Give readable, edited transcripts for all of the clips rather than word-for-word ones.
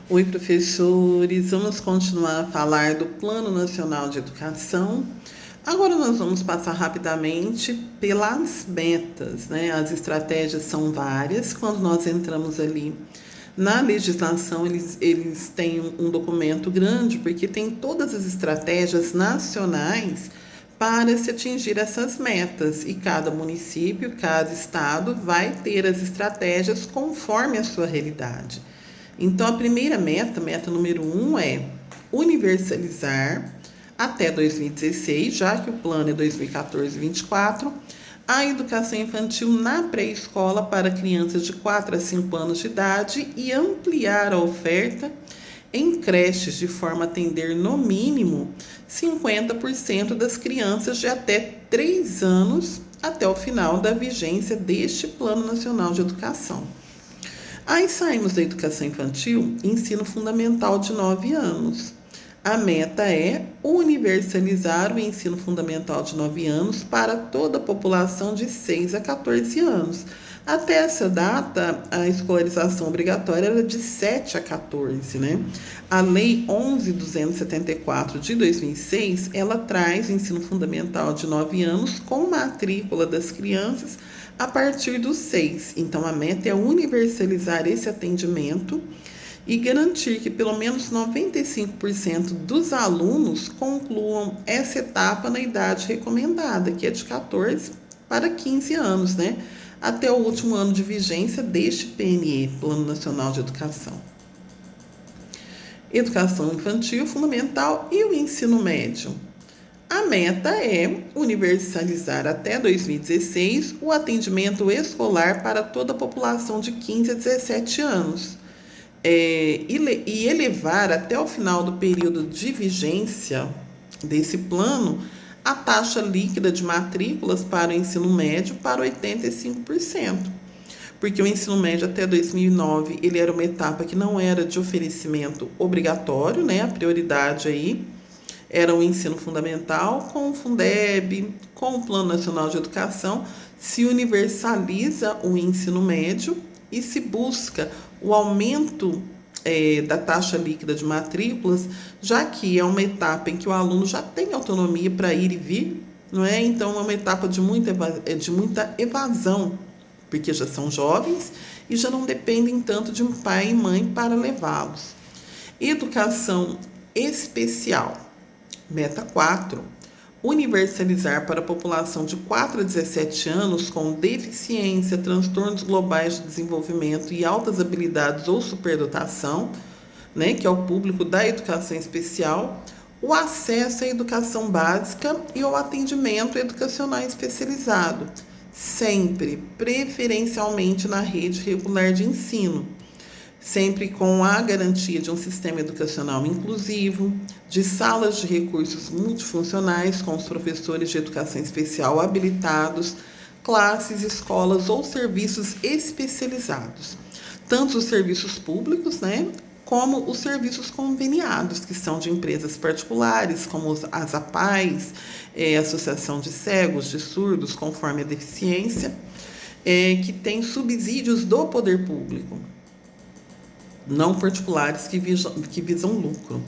Oi, professores. Vamos continuar a falar do Plano Nacional de Educação. Agora nós vamos passar rapidamente pelas metas, né? As estratégias são várias. Quando nós entramos ali na legislação, eles têm um documento grande, porque tem todas as estratégias nacionais para se atingir essas metas. E cada município, cada estado vai ter as estratégias conforme a sua realidade. Então, a primeira meta, meta número 1, é universalizar até 2016, já que o plano é 2014-24, a educação infantil na pré-escola para crianças de 4 a 5 anos de idade e ampliar a oferta em creches de forma a atender no mínimo 50% das crianças de até 3 anos até o final da vigência deste Plano Nacional de Educação. Aí saímos da educação infantil, ensino fundamental de 9 anos. A meta é universalizar o ensino fundamental de 9 anos para toda a população de 6 a 14 anos. Até essa data, a escolarização obrigatória era de 7 a 14, né? A Lei 11.274 de 2006, ela traz o ensino fundamental de 9 anos com matrícula das crianças a partir dos 6. Então, a meta é universalizar esse atendimento e garantir que pelo menos 95% dos alunos concluam essa etapa na idade recomendada, que é de 14 para 15 anos, né? Até o último ano de vigência deste PNE, Plano Nacional de Educação. Educação infantil, fundamental e o ensino médio. A meta é universalizar até 2016 o atendimento escolar para toda a população de 15 a 17 anos. E elevar até o final do período de vigência desse plano a taxa líquida de matrículas para o ensino médio para 85%. Porque o ensino médio até 2009 ele era uma etapa que não era de oferecimento obrigatório, né? A prioridade aí era o ensino fundamental. Com o Fundeb, com o Plano Nacional de Educação, se universaliza o ensino médio e se busca o aumento da taxa líquida de matrículas, já que é uma etapa em que o aluno já tem autonomia para ir e vir, não é? Então é uma etapa de muita evasão, porque já são jovens e já não dependem tanto de um pai e mãe para levá-los. Educação especial. Meta 4. Universalizar para a população de 4 a 17 anos com deficiência, transtornos globais de desenvolvimento e altas habilidades ou superdotação, né, que é o público da educação especial, o acesso à educação básica e ao atendimento educacional especializado, sempre, preferencialmente na rede regular de ensino, sempre com a garantia de um sistema educacional inclusivo, de salas de recursos multifuncionais com os professores de educação especial habilitados, classes, escolas ou serviços especializados, tanto os serviços públicos, né, como os serviços conveniados, que são de empresas particulares, como as APAES, Associação de Cegos, de Surdos, conforme a deficiência, que tem subsídios do poder público, não particulares que visam lucro.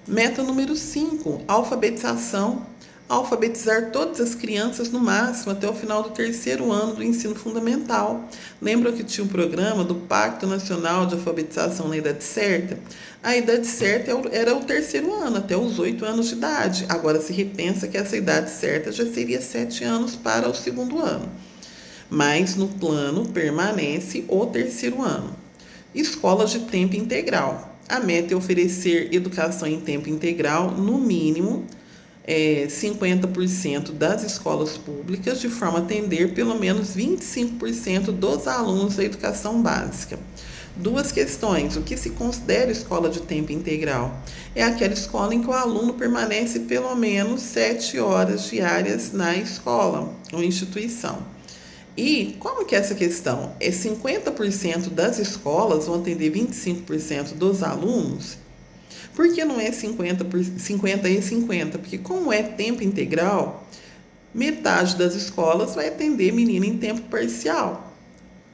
Meta número 5, alfabetização. Alfabetizar todas as crianças no máximo até o final do 3º ano do ensino fundamental. Lembram que tinha um programa do Pacto Nacional de Alfabetização na Idade Certa? A idade certa era o 3º ano, até os 8 anos de idade. Agora se repensa que essa idade certa já seria 7 anos para o 2º ano. Mas no plano permanece o 3º ano. Escolas de tempo integral. A meta é oferecer educação em tempo integral, no mínimo 50% das escolas públicas, de forma a atender pelo menos 25% dos alunos da educação básica. Duas questões. O que se considera escola de tempo integral? É aquela escola em que o aluno permanece pelo menos 7 horas diárias na escola ou instituição. E como que é essa questão? 50% das escolas vão atender 25% dos alunos? Por que não é 50 e 50? Porque como é tempo integral, metade das escolas vai atender menino em tempo parcial.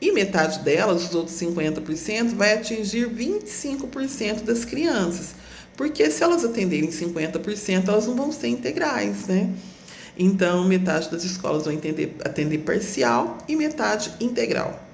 E metade delas, os outros 50%, vai atingir 25% das crianças. Porque se elas atenderem 50%, elas não vão ser integrais, né? Então, metade das escolas vão atender parcial e metade integral.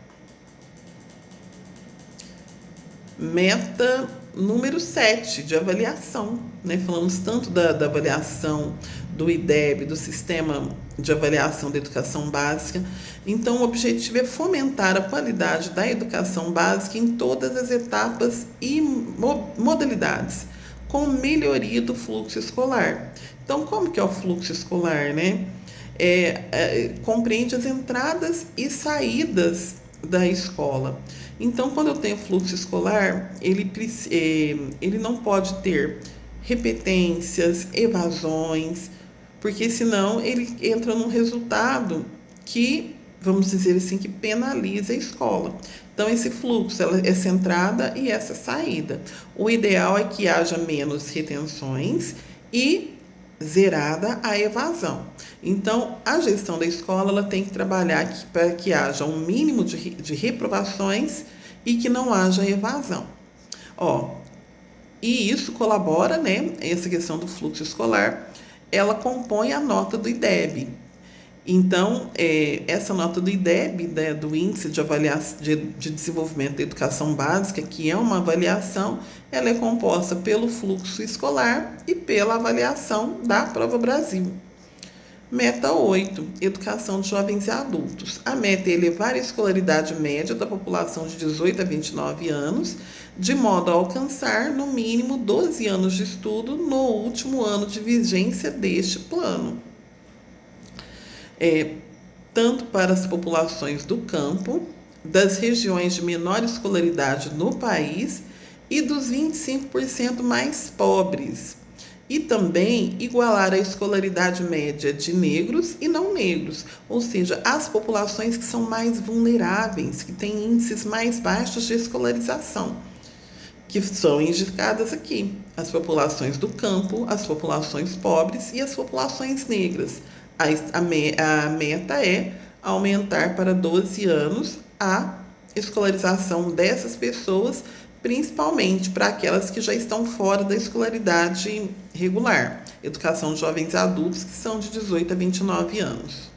Meta número 7, de avaliação, né? Falamos tanto da avaliação do IDEB, do Sistema de Avaliação da Educação Básica. Então, o objetivo é fomentar a qualidade da educação básica em todas as etapas e modalidades, com melhoria do fluxo escolar. Então, como que é o fluxo escolar, né? Compreende as entradas e saídas da escola. Então, quando eu tenho fluxo escolar, ele não pode ter repetências, evasões, porque senão ele entra num resultado que, vamos dizer assim, que penaliza a escola. Então, esse fluxo, essa entrada e essa saída. O ideal é que haja menos retenções e zerada a evasão. Então, a gestão da escola ela tem que trabalhar para que haja um mínimo de reprovações e que não haja evasão. E isso colabora, né? Essa questão do fluxo escolar, ela compõe a nota do IDEB. Então, essa nota do IDEB, né, do Índice de Desenvolvimento da Educação Básica, que é uma avaliação, ela é composta pelo fluxo escolar e pela avaliação da Prova Brasil. Meta 8, Educação de Jovens e Adultos. A meta é elevar a escolaridade média da população de 18 a 29 anos, de modo a alcançar, no mínimo, 12 anos de estudo no último ano de vigência deste plano. Tanto para as populações do campo, das regiões de menor escolaridade no país e dos 25% mais pobres. E também igualar a escolaridade média de negros e não negros, ou seja, as populações que são mais vulneráveis, que têm índices mais baixos de escolarização, que são indicadas aqui: as populações do campo, as populações pobres e as populações negras. A meta é aumentar para 12 anos a escolarização dessas pessoas, principalmente para aquelas que já estão fora da escolaridade regular, educação de jovens e adultos, que são de 18 a 29 anos.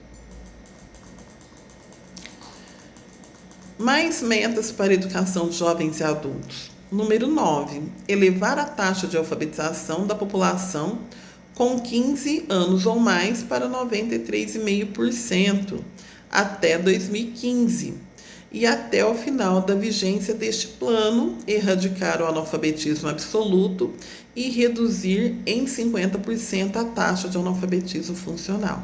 Mais metas para a educação de jovens e adultos. Número 9, elevar a taxa de alfabetização da população com 15 anos ou mais para 93,5% até 2015. E até o final da vigência deste plano, erradicar o analfabetismo absoluto e reduzir em 50% a taxa de analfabetismo funcional.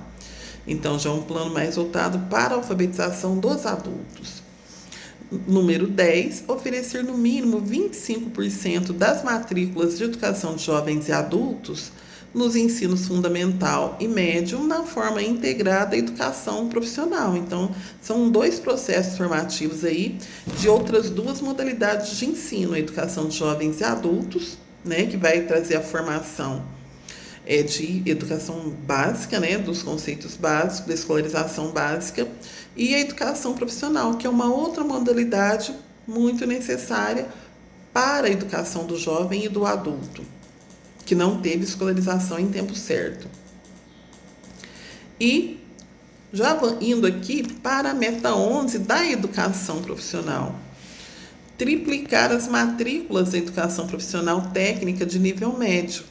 Então, já é um plano mais voltado para a alfabetização dos adultos. Número 10, oferecer no mínimo 25% das matrículas de educação de jovens e adultos nos ensinos fundamental e médio na forma integrada educação profissional. Então, são 2 processos formativos aí de outras 2 modalidades de ensino: a educação de jovens e adultos, né, que vai trazer a formação de educação básica, né, dos conceitos básicos, da escolarização básica, e a educação profissional, que é uma outra modalidade muito necessária para a educação do jovem e do adulto, que não teve escolarização em tempo certo. E já indo aqui para a meta 11 da educação profissional. Triplicar as matrículas da educação profissional técnica de nível médio,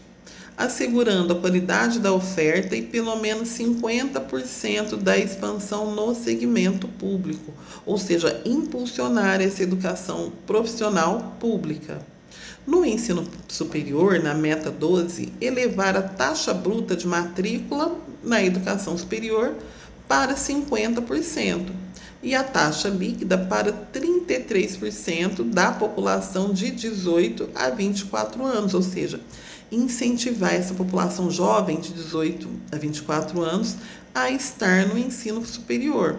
assegurando a qualidade da oferta e pelo menos 50% da expansão no segmento público, ou seja, impulsionar essa educação profissional pública. No ensino superior, na meta 12, elevar a taxa bruta de matrícula na educação superior para 50% e a taxa líquida para 33% da população de 18 a 24 anos, ou seja, incentivar essa população jovem de 18 a 24 anos a estar no ensino superior,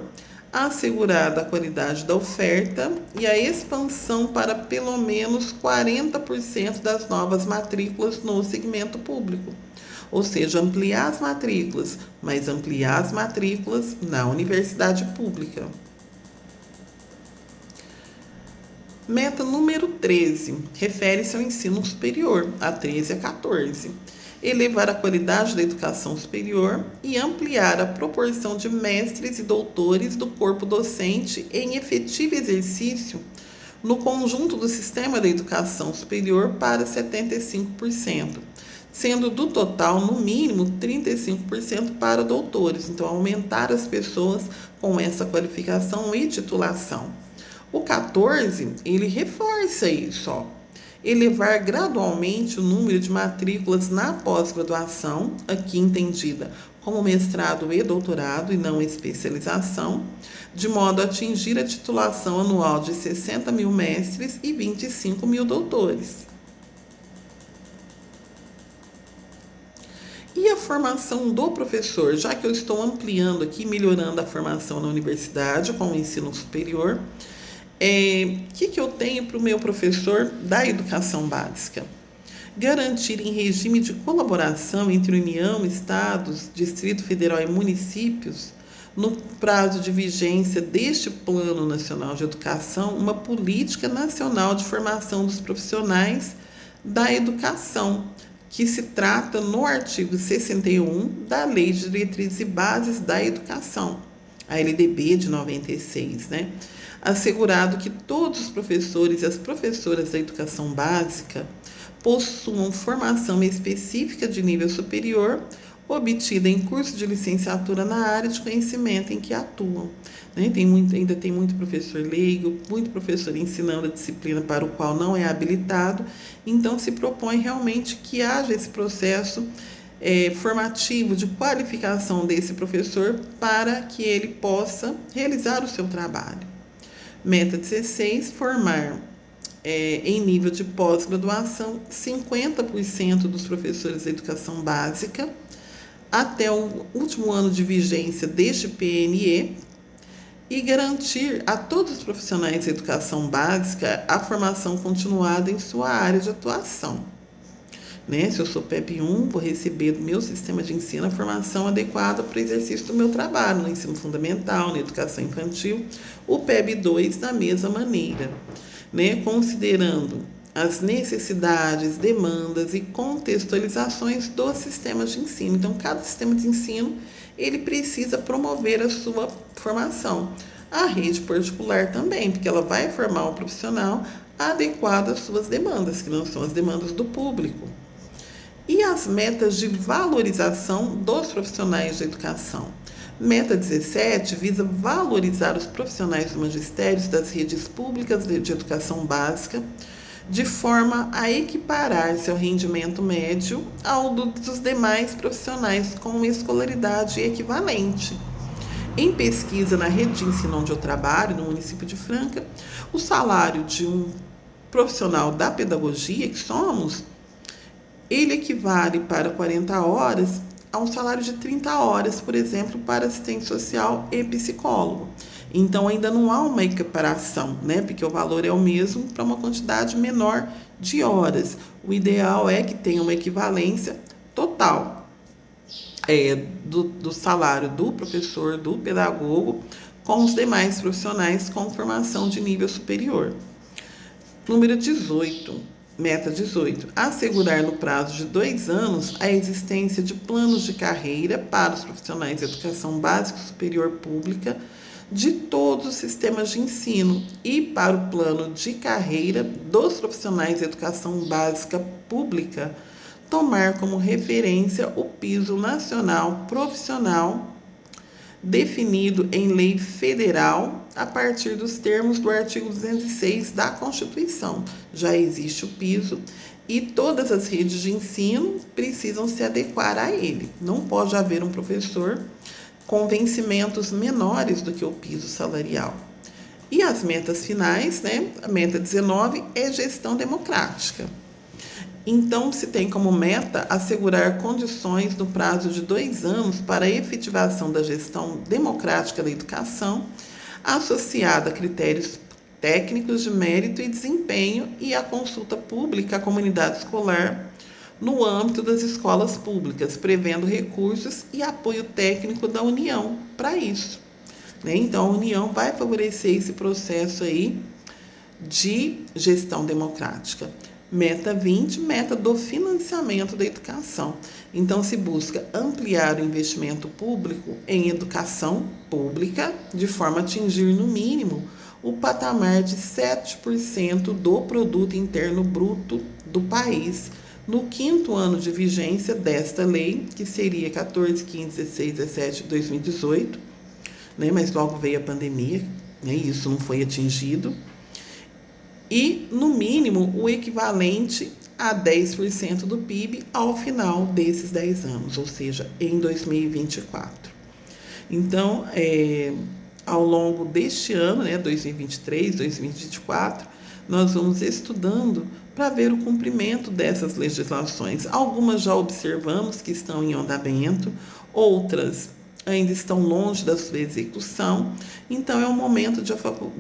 assegurada a qualidade da oferta e a expansão para pelo menos 40% das novas matrículas no segmento público. Ou seja, ampliar as matrículas, mas ampliar as matrículas na universidade pública. Meta número 13 refere-se ao ensino superior, a 13 a 14. Elevar a qualidade da educação superior e ampliar a proporção de mestres e doutores do corpo docente em efetivo exercício no conjunto do sistema da educação superior para 75%, sendo do total, no mínimo, 35% para doutores. Então, aumentar as pessoas com essa qualificação e titulação. O 14, ele reforça isso, ó. Elevar gradualmente o número de matrículas na pós-graduação, aqui entendida como mestrado e doutorado e não especialização, de modo a atingir a titulação anual de 60 mil mestres e 25 mil doutores. E a formação do professor, já que eu estou ampliando aqui, melhorando a formação na universidade com o ensino superior, que eu tenho para o meu professor da educação básica? Garantir em regime de colaboração entre União, Estados, Distrito Federal e municípios, no prazo de vigência deste Plano Nacional de Educação, uma política nacional de formação dos profissionais da educação, que se trata no artigo 61 da Lei de Diretrizes e Bases da Educação, a LDB de 96, né? Assegurado que todos os professores e as professoras da educação básica possuam formação específica de nível superior, obtida em curso de licenciatura na área de conhecimento em que atuam. Né? Ainda tem muito professor leigo, muito professor ensinando a disciplina para o qual não é habilitado, então se propõe realmente que haja esse processo formativo de qualificação desse professor para que ele possa realizar o seu trabalho. Meta 16, formar em nível de pós-graduação 50% dos professores da educação básica até o último ano de vigência deste PNE e garantir a todos os profissionais da educação básica a formação continuada em sua área de atuação. Né? Se eu sou PEB 1, vou receber do meu sistema de ensino a formação adequada para o exercício do meu trabalho, no ensino fundamental, na educação infantil, o PEB 2 da mesma maneira, né? Considerando as necessidades, demandas e contextualizações dos sistemas de ensino. Então, cada sistema de ensino, ele precisa promover a sua formação. A rede particular também, porque ela vai formar um profissional adequado às suas demandas, que não são as demandas do público. E as metas de valorização dos profissionais de educação. Meta 17 visa valorizar os profissionais do magistério das redes públicas de educação básica, de forma a equiparar seu rendimento médio ao dos demais profissionais com escolaridade equivalente. Em pesquisa na rede de ensino onde eu trabalho, no município de Franca, o salário de um profissional da pedagogia, que somos, ele equivale para 40 horas a um salário de 30 horas, por exemplo, para assistente social e psicólogo. Então, ainda não há uma equiparação, né? Porque o valor é o mesmo para uma quantidade menor de horas. O ideal é que tenha uma equivalência total do salário do professor, do pedagogo, com os demais profissionais com formação de nível superior. Número 18. Meta 18. Assegurar no prazo de 2 anos a existência de planos de carreira para os profissionais de educação básica e superior pública de todos os sistemas de ensino e para o plano de carreira dos profissionais de educação básica pública tomar como referência o piso nacional profissional definido em lei federal a partir dos termos do artigo 206 da Constituição. Já existe o piso e todas as redes de ensino precisam se adequar a ele. Não pode haver um professor com vencimentos menores do que o piso salarial. E as metas finais, né? A meta 19 é gestão democrática. Então, se tem como meta assegurar condições no prazo de 2 anos para a efetivação da gestão democrática da educação, associada a critérios técnicos de mérito e desempenho e a consulta pública à comunidade escolar no âmbito das escolas públicas, prevendo recursos e apoio técnico da União para isso. Né? Então, a União vai favorecer esse processo aí de gestão democrática. Meta 20, meta do financiamento da educação. Então, se busca ampliar o investimento público em educação pública, de forma a atingir, no mínimo, o patamar de 7% do produto interno bruto do país, no 5º ano de vigência desta lei, que seria 14, 15, 16, 17 de 2018, né? Mas logo veio a pandemia, né? E isso não foi atingido. E, no mínimo, o equivalente a 10% do PIB ao final desses 10 anos, ou seja, em 2024. Então, ao longo deste ano, né, 2023, 2024, nós vamos estudando para ver o cumprimento dessas legislações. Algumas já observamos que estão em andamento, outras ainda estão longe da sua execução. Então, é o momento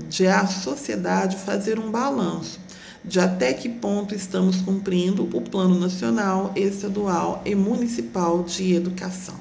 de a sociedade fazer um balanço de até que ponto estamos cumprindo o Plano Nacional, Estadual e Municipal de Educação.